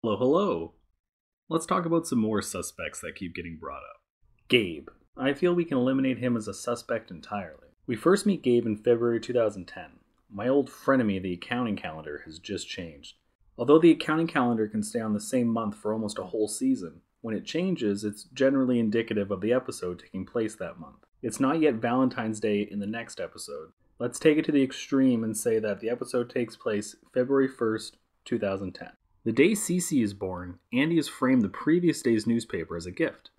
Hello, hello. Let's talk about some more suspects that keep getting brought up. Gabe. I feel we can eliminate him as a suspect entirely. We first meet Gabe in February 2010. My old frenemy, the accounting calendar, has just changed. Although the accounting calendar can stay on the same month for almost a whole season, when it changes, it's generally indicative of the episode taking place that month. It's not yet Valentine's Day in the next episode. Let's take it to the extreme and say that the episode takes place February 1st, 2010. The day Cece is born, Andy has framed the previous day's newspaper as a gift.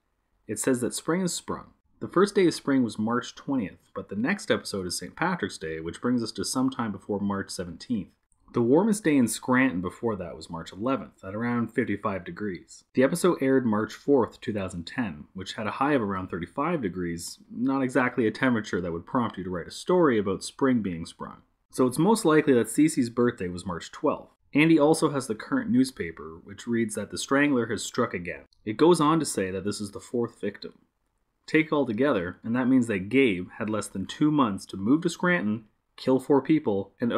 It says that spring has sprung. The first day of spring was March 20th, but the next episode is St. Patrick's Day, which brings us to sometime before March 17th. The warmest day in Scranton before that was March 11th, at around 55 degrees. The episode aired March 4th, 2010, which had a high of around 35 degrees, not exactly a temperature that would prompt you to write a story about spring being sprung. So it's most likely that Cece's birthday was March 12th. Andy also has the current newspaper, which reads that the Strangler has struck again. It goes on to say that this is the fourth victim. Take all together, and that means that Gabe had less than 2 months to move to Scranton, kill 4 people, and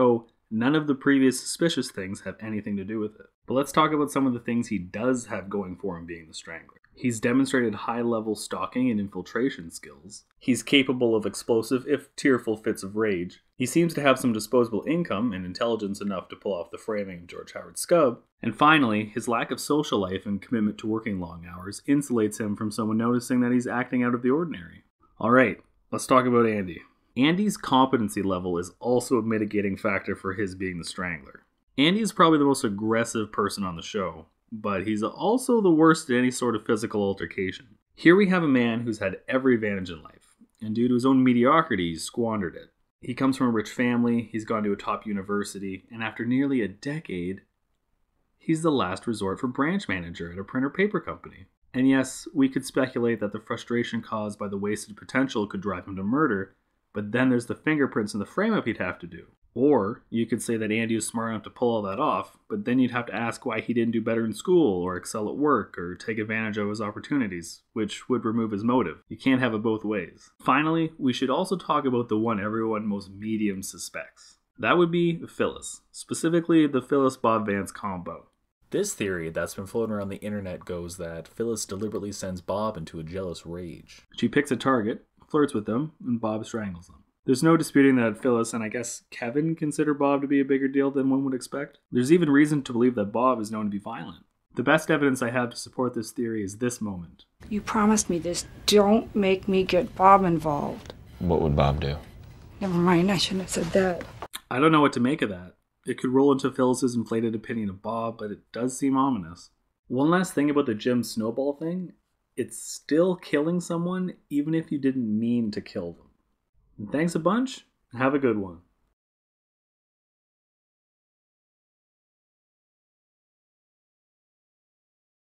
none of the previous suspicious things have anything to do with it. But let's talk about some of the things he does have going for him being the Strangler. He's demonstrated high-level stalking and infiltration skills. He's capable of explosive, if tearful, fits of rage. He seems to have some disposable income and intelligence enough to pull off the framing of George Howard Scub. And finally, his lack of social life and commitment to working long hours insulates him from someone noticing that he's acting out of the ordinary. Alright, let's talk about Andy. Andy's competency level is also a mitigating factor for his being the Strangler. Andy is probably the most aggressive person on the show, but he's also the worst at any sort of physical altercation. Here we have a man who's had every advantage in life, and due to his own mediocrity, he's squandered it. He comes from a rich family, he's gone to a top university, and after nearly a decade, he's the last resort for branch manager at a printer paper company. And yes, we could speculate that the frustration caused by the wasted potential could drive him to murder, but then there's the fingerprints and the frame-up he'd have to do. Or you could say that Andy is smart enough to pull all that off, but then you'd have to ask why he didn't do better in school, or excel at work, or take advantage of his opportunities, which would remove his motive. You can't have it both ways. Finally, we should also talk about the one everyone most medium suspects. That would be Phyllis, specifically the Phyllis-Bob Vance combo. This theory that's been floating around the internet goes that Phyllis deliberately sends Bob into a jealous rage. She picks a target, flirts with them, and Bob strangles them. There's no disputing that Phyllis and I guess Kevin consider Bob to be a bigger deal than one would expect. There's even reason to believe that Bob is known to be violent. The best evidence I have to support this theory is this moment. You promised me this. Don't make me get Bob involved. What would Bob do? Never mind, I shouldn't have said that. I don't know what to make of that. It could roll into Phyllis's inflated opinion of Bob, but it does seem ominous. One last thing about the Jim Snowball thing. It's still killing someone even if you didn't mean to kill them. And thanks a bunch, and have a good one.